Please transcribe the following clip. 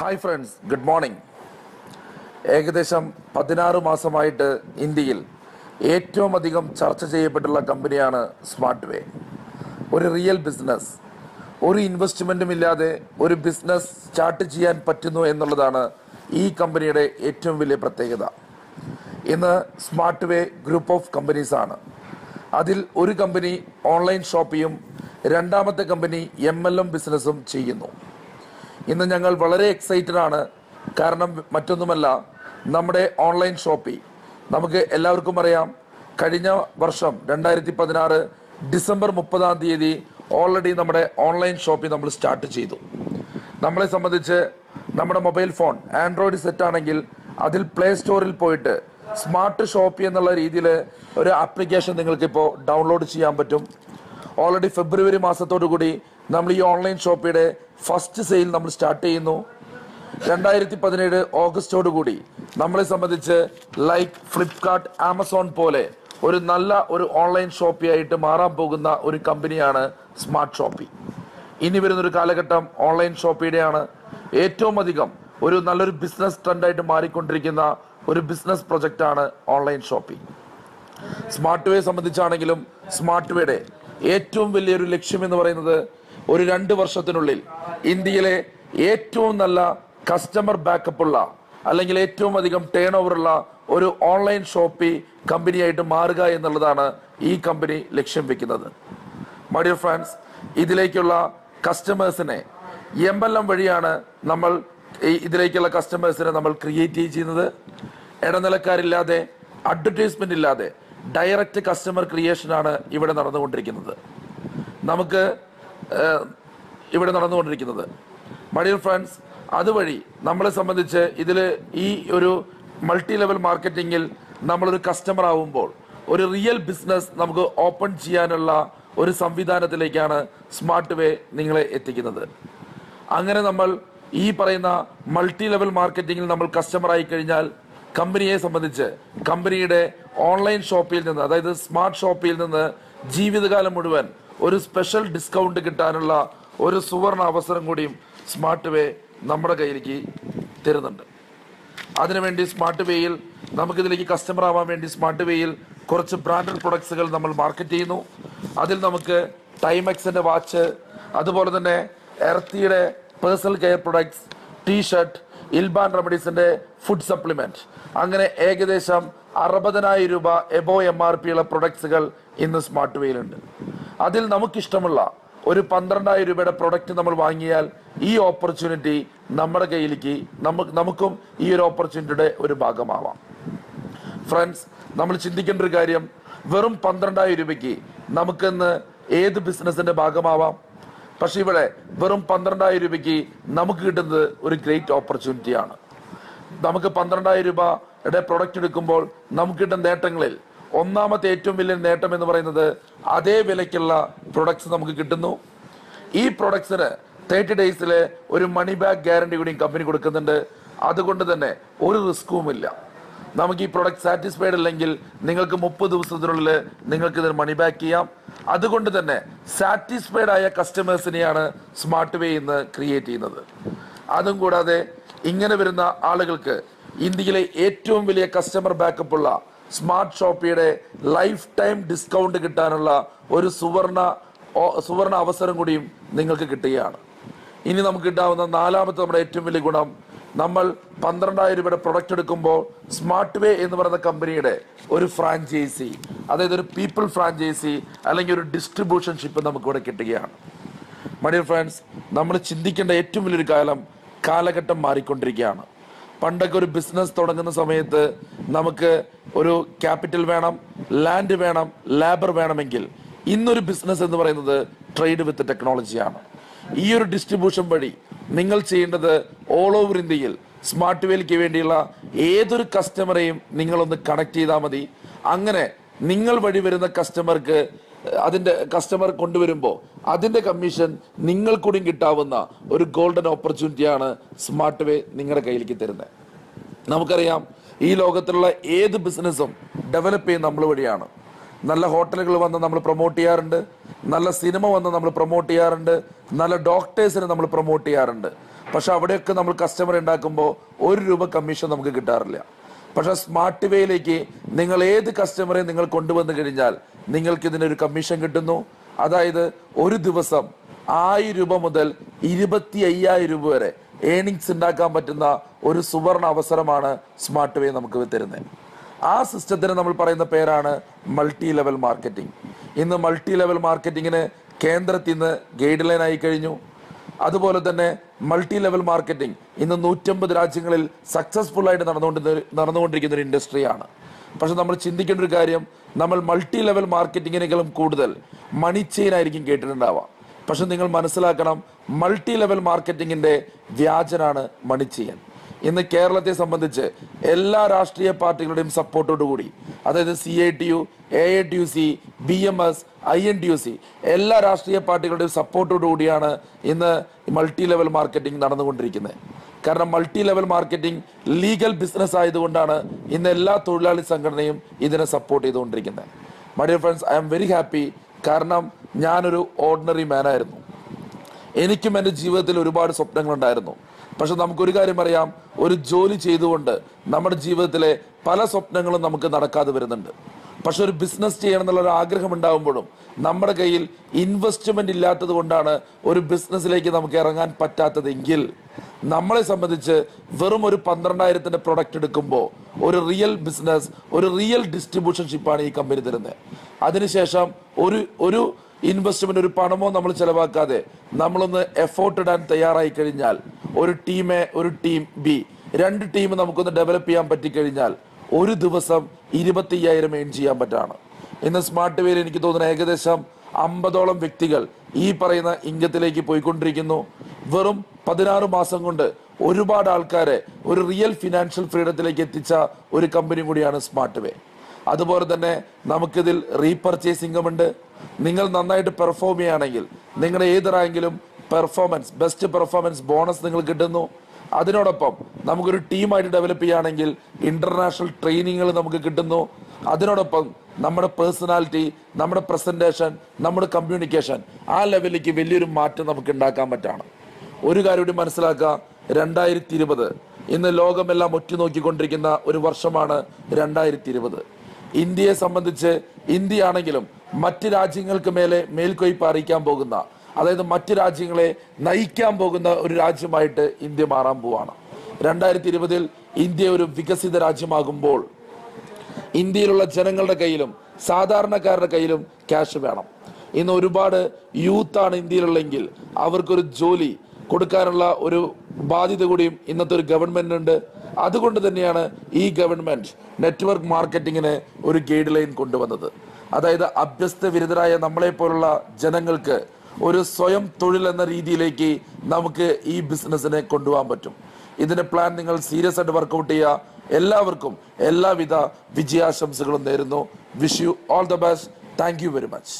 Hi friends, good morning. ഏകദേശം 16 മാസമായിട്ട് ഇന്ത്യയിൽ ഏറ്റവും അധികം ചർച്ച ചെയ്യപ്പെട്ടുള്ള കമ്പനിയാണ് സ്മാർട്ട് വേ. ഒരു റിയൽ ബിസിനസ്, ഒരു ഇൻവെസ്റ്റ്മെൻറ്റും ഇല്ലാതെ ഒരു ബിസിനസ് സ്റ്റാർട്ട് ചെയ്യാൻ പറ്റുന്നു എന്നുള്ളതാണ് ഈ കമ്പനിയുടെ ഏറ്റവും വലിയ പ്രത്യേകത. ഇന്ന് സ്മാർട്ട് വേ ഗ്രൂപ്പ് ഓഫ് കമ്പനീസാണ്. അതിൽ ഒരു കമ്പനി ഓൺലൈൻ ഷോപ്പിങ്ങും രണ്ടാമത്തെ കമ്പനി MLM ബിസിനസ്സും ചെയ്യുന്നു. ഇന്ന് ഞങ്ങൾ വളരെ എക്സൈറ്റഡ് ആണ്. കാരണം മറ്റൊന്നുമല്ല, നമ്മുടെ ഓൺലൈൻ ഷോപ്പി നമുക്ക് എല്ലാവർക്കും അറിയാം. കഴിഞ്ഞ വർഷം 2016 ഡിസംബർ 30 ഓൾറെഡി നമ്മുടെ ഓൺലൈൻ ഷോപ്പി നമ്മൾ സ്റ്റാർട്ട് ചെയ്തു. നമ്മളെ സംബന്ധിച്ച് നമ്മുടെ മൊബൈൽ ഫോൺ ആൻഡ്രോയിഡ് സെറ്റ് ആണെങ്കിൽ അതിൽ പ്ലേ സ്റ്റോറിൽ പോയിട്ട് സ്മാർട്ട് ഷോപ്പി എന്നുള്ള രീതിയിൽ ഒരു ആപ്ലിക്കേഷൻ നിങ്ങൾക്കിപ്പോൾ ഡൗൺലോഡ് ചെയ്യാൻ പറ്റും. ഓൾറെഡി ഫെബ്രുവരി മാസത്തോടു കൂടി നമ്മൾ ഈ ഓൺലൈൻ ഷോപ്പിയുടെ ഫസ്റ്റ് സെയിൽ നമ്മൾ സ്റ്റാർട്ട് ചെയ്യുന്നു. 2017 ഓഗസ്റ്റോടുകൂടി നമ്മളെ സംബന്ധിച്ച് ലൈക്ക് ഫ്ലിപ്കാർട്ട്, ആമസോൺ പോലെ ഒരു നല്ല ഒരു ഓൺലൈൻ ഷോപ്പി ആയിട്ട് മാറാൻ പോകുന്ന ഒരു കമ്പനിയാണ് സ്മാർട്ട് ഷോപ്പി. ഇനി വരുന്നൊരു കാലഘട്ടം ഓൺലൈൻ ഷോപ്പിയുടെയാണ്. ഏറ്റവും അധികം ഒരു നല്ലൊരു ബിസിനസ് ട്രെൻഡായിട്ട് മാറിക്കൊണ്ടിരിക്കുന്ന ഒരു ബിസിനസ് പ്രൊജക്റ്റാണ് ഓൺലൈൻ ഷോപ്പി. സ്മാർട്ട് വേ സംബന്ധിച്ചാണെങ്കിലും സ്മാർട്ട് വേയുടെ ഏറ്റവും വലിയൊരു ലക്ഷ്യം എന്ന് പറയുന്നത് ഒരു 2 വർഷത്തിനുള്ളിൽ ഇന്ത്യയിലെ ഏറ്റവും നല്ല കസ്റ്റമർ ബാക്കപ്പ് ഉള്ള അല്ലെങ്കിൽ ഏറ്റവും അധികം ടേൺ ഓവറുള്ള ഒരു ഓൺലൈൻ ഷോപ്പി കമ്പനിയായിട്ട് മാറുക എന്നുള്ളതാണ് ഈ കമ്പനി ലക്ഷ്യം വെക്കുന്നത്. മൈ ഡിയർ ഫ്രണ്ട്സ്, ഇതിലേക്കുള്ള കസ്റ്റമേഴ്സിനെ MLM വഴിയാണ് നമ്മൾ ഇതിലേക്കുള്ള കസ്റ്റമേഴ്സിനെ നമ്മൾ ക്രിയേറ്റ് ചെയ്യുന്നത്. ഇടനിലക്കാരില്ലാതെ, അഡ്വർടൈസ്മെന്റ് ഇല്ലാതെ ഡയറക്റ്റ് കസ്റ്റമർ ക്രിയേഷനാണ് ഇവിടെ നടന്നുകൊണ്ടിരിക്കുന്നത്. മൈ ഡിയർ ഫ്രണ്ട്സ്, അതുവഴി നമ്മളെ സംബന്ധിച്ച് ഇതിൽ ഈ ഒരു മൾട്ടി ലെവൽ മാർക്കറ്റിങ്ങിൽ നമ്മളൊരു കസ്റ്റമർ ആവുമ്പോൾ ഒരു റിയൽ ബിസിനസ് നമുക്ക് ഓപ്പൺ ചെയ്യാനുള്ള ഒരു സംവിധാനത്തിലേക്കാണ് സ്മാർട്ട് വേ നിങ്ങളെ എത്തിക്കുന്നത്. അങ്ങനെ നമ്മൾ ഈ പറയുന്ന മൾട്ടി ലെവൽ മാർക്കറ്റിങ്ങിൽ നമ്മൾ കസ്റ്റമർ ആയി കഴിഞ്ഞാൽ കമ്പനിയെ സംബന്ധിച്ച് കമ്പനിയുടെ ഓൺലൈൻ ഷോപ്പിൽ നിന്ന്, അതായത് സ്മാർട്ട് ഷോപ്പിൽ നിന്ന് ജീവിതകാലം മുഴുവൻ ഒരു സ്പെഷ്യൽ ഡിസ്കൗണ്ട് കിട്ടാനുള്ള ഒരു സുവർണ അവസരം കൂടിയും സ്മാർട്ട് വേ നമ്മുടെ കയ്യിലേക്ക് തരുന്നുണ്ട്. അതിനുവേണ്ടി സ്മാർട്ട് വേയിൽ നമുക്കിതിലേക്ക് കസ്റ്റമർ ആവാൻ വേണ്ടി സ്മാർട്ട് വേയിൽ കുറച്ച് ബ്രാൻഡഡ് പ്രൊഡക്ട്സുകൾ നമ്മൾ മാർക്കറ്റ് ചെയ്യുന്നു. അതിൽ നമുക്ക് ടൈമെക്സിന്റെ വാച്ച്, അതുപോലെ തന്നെ എർത്തിയുടെ പേഴ്സണൽ കെയർ പ്രൊഡക്ട്സ്, ടീഷർട്ട്, ഇൽബാൻ റെമഡീസിന്റെ ഫുഡ് സപ്ലിമെന്റ്, അങ്ങനെ ഏകദേശം 60,000 രൂപ എബോവ് MRP ഉള്ള പ്രൊഡക്ട്സുകൾ ഇന്ന് സ്മാർട്ട് വേയിലുണ്ട്. അതിൽ നമുക്കിഷ്ടമുള്ള ഒരു 12,000 രൂപയുടെ പ്രൊഡക്റ്റ് നമ്മൾ വാങ്ങിയാൽ ഈ ഓപ്പർച്യൂണിറ്റി നമ്മുടെ കയ്യിലേക്ക് നമുക്കും ഈ ഒരു ഓപ്പർച്യൂണിറ്റിയുടെ ഒരു ഭാഗമാവാം. ഫ്രണ്ട്സ്, നമ്മൾ ചിന്തിക്കേണ്ട ഒരു കാര്യം, വെറും 12,000 രൂപയ്ക്ക് നമുക്കിന്ന് ഏത് ബിസിനസിന്റെ ഭാഗമാവാം. പക്ഷെ ഇവിടെ വെറും 12,000 രൂപയ്ക്ക് നമുക്ക് കിട്ടുന്നത് ഒരു ഗ്രേറ്റ് ഓപ്പർച്യൂണിറ്റിയാണ്. നമുക്ക് 12,000 രൂപയുടെ പ്രൊഡക്റ്റ് എടുക്കുമ്പോൾ നമുക്ക് കിട്ടുന്ന നേട്ടങ്ങളിൽ ഒന്നാമത്തെ ഏറ്റവും വലിയ നേട്ടം എന്ന് പറയുന്നത് അതേ വിലയ്ക്കുള്ള പ്രൊഡക്ട്സ് നമുക്ക് കിട്ടുന്നു. ഈ പ്രൊഡക്ട്സിന് 30 ഡേയ്സിലെ ഒരു മണി ബാക്ക് ഗ്യാരണ്ടി കൂടി കമ്പനി കൊടുക്കുന്നുണ്ട്. അതുകൊണ്ട് തന്നെ ഒരു റിസ്കുമില്ല. നമുക്ക് ഈ പ്രൊഡക്റ്റ് സാറ്റിസ്ഫൈഡ് അല്ലെങ്കിൽ നിങ്ങൾക്ക് 30 ദിവസത്തിനുള്ളിൽ നിങ്ങൾക്ക് ഇതിന് മണി ബാക്ക് ചെയ്യാം. അതുകൊണ്ട് തന്നെ സാറ്റിസ്ഫൈഡ് ആയ കസ്റ്റമേഴ്സിനെയാണ് സ്മാർട്ട് വേ ഇന്ന് ക്രിയേറ്റ് ചെയ്യുന്നത്. അതും കൂടാതെ ഇങ്ങനെ വരുന്ന ആളുകൾക്ക് ഇന്ത്യയിലെ ഏറ്റവും വലിയ കസ്റ്റമർ ബാക്കപ്പ് ഉള്ള സ്മാർട്ട് ഷോപ്പിയുടെ ലൈഫ് ടൈം ഡിസ്കൗണ്ട് കിട്ടാനുള്ള ഒരു സുവർണ അവസരം കൂടിയും നിങ്ങൾക്ക് കിട്ടുകയാണ്. ഇനി നമുക്ക് കിട്ടാവുന്ന നാലാമത്തെ നമ്മുടെ ഏറ്റവും വലിയ ഗുണം, നമ്മൾ 12,000 രൂപയുടെ പ്രൊഡക്റ്റ് എടുക്കുമ്പോൾ സ്മാർട്ട് വേ എന്ന് പറയുന്ന കമ്പനിയുടെ ഒരു ഫ്രാഞ്ചൈസി, അതായത് ഒരു പീപ്പിൾ ഫ്രാഞ്ചൈസി അല്ലെങ്കിൽ ഒരു ഡിസ്ട്രിബ്യൂഷൻഷിപ്പ് നമുക്കിവിടെ കിട്ടുകയാണ്. മൈ ഡിയർ ഫ്രണ്ട്സ്, നമ്മൾ ചിന്തിക്കേണ്ട ഏറ്റവും വലിയൊരു കാലഘട്ടം മാറിക്കൊണ്ടിരിക്കുകയാണ്. പണ്ടൊക്കെ ഒരു ബിസിനസ് തുടങ്ങുന്ന സമയത്ത് നമുക്ക് ഒരു ക്യാപിറ്റൽ വേണം, ലാൻഡ് വേണം, ലേബർ വേണമെങ്കിൽ ഇന്നൊരു ബിസിനസ് എന്ന് പറയുന്നത് ട്രേഡ് വിത്ത് ടെക്നോളജിയാണ്. ഈ ഒരു ഡിസ്ട്രിബ്യൂഷൻ വഴി നിങ്ങൾ ചെയ്യേണ്ടത് ഓൾ ഓവർ ഇന്ത്യയിൽ സ്മാർട്ട് വേയിലേക്ക് വേണ്ടിയുള്ള ഏതൊരു കസ്റ്റമറെയും നിങ്ങളൊന്ന് കണക്ട് ചെയ്താൽ മതി. അങ്ങനെ നിങ്ങൾ വഴി വരുന്ന കസ്റ്റമർ കൊണ്ടുവരുമ്പോൾ അതിന്റെ കമ്മീഷൻ നിങ്ങൾ കൂടി കിട്ടാവുന്ന ഒരു ഗോൾഡൻ ഓപ്പർച്യൂണിറ്റിയാണ് സ്മാർട്ട് വേ നിങ്ങളുടെ കയ്യിലേക്ക് തരുന്നത്. നമുക്കറിയാം, ഈ ലോകത്തിലുള്ള ഏത് ബിസിനസ്സും ഡെവലപ്പ് ചെയ്യുന്ന നമ്മൾ വഴിയാണ്. നല്ല ഹോട്ടലുകൾ വന്ന് നമ്മൾ പ്രൊമോട്ട് ചെയ്യാറുണ്ട്, നല്ല സിനിമ വന്ന് നമ്മൾ പ്രൊമോട്ട് ചെയ്യാറുണ്ട്, നല്ല ഡോക്ടേഴ്സിനെ നമ്മൾ പ്രൊമോട്ട് ചെയ്യാറുണ്ട്. പക്ഷെ അവിടെയൊക്കെ നമ്മൾ കസ്റ്റമർ ഉണ്ടാക്കുമ്പോൾ ₹1 കമ്മീഷൻ നമുക്ക് കിട്ടാറില്ല. പക്ഷെ സ്മാർട്ട് വേയിലേക്ക് നിങ്ങൾ ഏത് കസ്റ്റമറെ നിങ്ങൾ കൊണ്ടുവന്നു കഴിഞ്ഞാൽ നിങ്ങൾക്ക് ഇതിനൊരു കമ്മീഷൻ കിട്ടുന്നു. അതായത് ഒരു ദിവസം ₹1000 മുതൽ ₹25,000 വരെ ഏണിങ്സ് ഉണ്ടാക്കാൻ പറ്റുന്ന ഒരു സുവർണ അവസരമാണ് സ്മാർട്ട് വേ നമുക്ക് തരുന്നത്. ആ സിസ്റ്റത്തിന് നമ്മൾ പറയുന്ന പേരാണ് മൾട്ടി ലെവൽ മാർക്കറ്റിംഗ്. ഇന്ന് മൾട്ടി ലെവൽ മാർക്കറ്റിങ്ങിന് കേന്ദ്രത്തിൽ നിന്ന് ഗൈഡ് ലൈൻ ആയി കഴിഞ്ഞു. അതുപോലെ തന്നെ മൾട്ടി ലെവൽ മാർക്കറ്റിംഗ് ഇന്ന് 150 രാജ്യങ്ങളിൽ സക്സസ്ഫുൾ ആയിട്ട് നടന്നുകൊണ്ടിരിക്കുന്ന ഒരു ഇൻഡസ്ട്രിയാണ്. പക്ഷെ നമ്മൾ ചിന്തിക്കേണ്ട ഒരു കാര്യം, നമ്മൾ മൾട്ടി ലെവൽ മാർക്കറ്റിങ്ങിനേക്കാളും കൂടുതൽ മണി ചെയിൻ ആയിരിക്കും കേട്ടിട്ടുണ്ടാവുക. പക്ഷെ നിങ്ങൾ മനസ്സിലാക്കണം, മൾട്ടി ലെവൽ മാർക്കറ്റിങ്ങിന്റെ വ്യാജനാണ് മണി ചെയിൻ. ഇന്ന് കേരളത്തെ സംബന്ധിച്ച് എല്ലാ രാഷ്ട്രീയ പാർട്ടികളുടെയും സപ്പോർട്ടോടുകൂടി, അതായത് CITU, AITUC, BMS, INTUC എല്ലാ രാഷ്ട്രീയ പാർട്ടികളുടെയും സപ്പോർട്ടോടുകൂടിയാണ് ഇന്ന് മൾട്ടി ലെവൽ മാർക്കറ്റിംഗ് നടന്നുകൊണ്ടിരിക്കുന്നത്. കാരണം multi level marketing legal business ആയതുകൊണ്ടാണ് ഇന്ന് എല്ലാ തൊഴിലാളി സംഘടനയും ഇതിനെ സപ്പോർട്ട് ചെയ്തുകൊണ്ടിരിക്കുന്നത്. My dear friends, I am very happy. കാരണം ഞാനൊരു ഓർഡിനറി മാൻ ആയിരുന്നു. എനിക്കും എൻ്റെ ജീവിതത്തിൽ ഒരുപാട് സ്വപ്നങ്ങളുണ്ടായിരുന്നു. പക്ഷെ നമുക്കൊരു കാര്യം അറിയാം, ഒരു ജോലി ചെയ്തുകൊണ്ട് നമ്മുടെ ജീവിതത്തിലെ പല സ്വപ്നങ്ങളും നമുക്ക് നടക്കാതെ വരുന്നുണ്ട്. പക്ഷെ ഒരു ബിസിനസ് ചെയ്യണം എന്നുള്ള ഒരു ആഗ്രഹം ഉണ്ടാകുമ്പോഴും നമ്മുടെ കയ്യിൽ ഇൻവെസ്റ്റ്മെന്റ് ഇല്ലാത്തത് കൊണ്ടാണ് ഒരു ബിസിനസ്സിലേക്ക് നമുക്ക് ഇറങ്ങാൻ പറ്റാത്തതെങ്കിൽ നമ്മളെ സംബന്ധിച്ച് വെറും ഒരു 12,000 പ്രൊഡക്റ്റ് എടുക്കുമ്പോൾ ഒരു റിയൽ ബിസിനസ്, ഒരു റിയൽ ഡിസ്ട്രിബ്യൂഷൻ ഷിപ്പാണ് ഈ കമ്പനി തരുന്നത്. അതിനുശേഷം ഒരു ഇൻവെസ്റ്റ്മെന്റ്, ഒരു പണമോ നമ്മൾ ചെലവാക്കാതെ നമ്മളൊന്ന് എഫോർട്ട് ഇടാൻ തയ്യാറായി കഴിഞ്ഞാൽ, ഒരു ടീം എ, ഒരു ടീം ബി, 2 ടീം നമുക്കൊന്ന് ഡെവലപ്പ് ചെയ്യാൻ പറ്റിക്കഴിഞ്ഞാൽ ഒരു ദിവസം 25,000 ഏൺ ചെയ്യാൻ പറ്റാണ്. ഇന്ന് സ്മാർട്ട് വേയിൽ എനിക്ക് തോന്നുന്നു ഏകദേശം 50ഓളം വ്യക്തികൾ ഈ പറയുന്ന ഇംഗത്തിലേക്ക് പോയിക്കൊണ്ടിരിക്കുന്നു. വെറും 16 മാസം കൊണ്ട് ഒരുപാട് ആൾക്കാരെ ഒരു റിയൽ ഫിനാൻഷ്യൽ ഫ്രീഡത്തിലേക്ക് എത്തിച്ച ഒരു കമ്പനി കൂടിയാണ് സ്മാർട്ട് വേ. അതുപോലെ തന്നെ നമുക്കിതിൽ റീപർച്ചേസ് ഇൻകം ഉണ്ട്. നിങ്ങൾ നന്നായിട്ട് പെർഫോം ചെയ്യുകയാണെങ്കിൽ നിങ്ങളുടെ ഏത് റാങ്കിലും പെർഫോമൻസ്, ബെസ്റ്റ് പെർഫോമൻസ് ബോണസ് നിങ്ങൾ കിട്ടുന്നു. അതിനോടൊപ്പം നമുക്കൊരു ടീമായിട്ട് ഡെവലപ്പ് ചെയ്യുകയാണെങ്കിൽ ഇന്റർനാഷണൽ ട്രെയിനിങ്ങുകൾ നമുക്ക് കിട്ടുന്നു. അതിനോടൊപ്പം നമ്മുടെ പേഴ്സണാലിറ്റി, നമ്മുടെ പ്രസന്റേഷൻ, നമ്മുടെ കമ്മ്യൂണിക്കേഷൻ ആ ലെവലിലേക്ക് വലിയൊരു മാറ്റം നമുക്ക് ഉണ്ടാക്കാൻ പറ്റാണ്. ഒരു കാര്യം കൂടി മനസ്സിലാക്കുക, 2020 ഇന്ന് ലോകമെല്ലാം ഒറ്റുനോക്കിക്കൊണ്ടിരിക്കുന്ന ഒരു വർഷമാണ് 2020. ഇന്ത്യയെ സംബന്ധിച്ച് ഇന്ത്യ ആണെങ്കിലും മറ്റ് രാജ്യങ്ങൾക്ക് മേൽക്കൊയ്പ് അറിയിക്കാൻ പോകുന്ന, അതായത് മറ്റ് രാജ്യങ്ങളെ നയിക്കാൻ പോകുന്ന ഒരു രാജ്യമായിട്ട് ഇന്ത്യ മാറാൻ പോവാണ്. 2020 ഇന്ത്യ ഒരു വികസിത രാജ്യമാകുമ്പോൾ ഇന്ത്യയിലുള്ള ജനങ്ങളുടെ കയ്യിലും സാധാരണക്കാരുടെ കയ്യിലും ക്യാഷ് വേണം. ഇന്ന് ഒരുപാട് യൂത്താണ് ഇന്ത്യയിലുള്ളെങ്കിൽ അവർക്കൊരു ജോലി കൊടുക്കാനുള്ള ഒരു ബാധ്യത കൂടിയും ഇന്നത്തെ ഒരു ഗവൺമെന്റിനുണ്ട്. അതുകൊണ്ട് തന്നെയാണ് ഈ ഗവൺമെന്റ് നെറ്റ്വർക്ക് മാർക്കറ്റിങ്ങിന് ഒരു ഗൈഡ് ലൈൻ കൊണ്ടുവന്നത്. അതായത് അഭ്യസ്ത വിരുദ്ധരായ നമ്മളെ പോലുള്ള ജനങ്ങൾക്ക് ഒരു സ്വയം തൊഴിൽ എന്ന രീതിയിലേക്ക് നമുക്ക് ഈ ബിസിനസ്സിനെ കൊണ്ടുപോകാൻ പറ്റും. ഇതിന്റെ പ്ലാൻ നിങ്ങൾ സീരിയസ് ആയിട്ട് വർക്കൗട്ട് ചെയ്യുക. എല്ലാവർക്കും എല്ലാവിധ വിജയാശംസകളും നേരുന്നു. Wish you all the best. Thank you very much.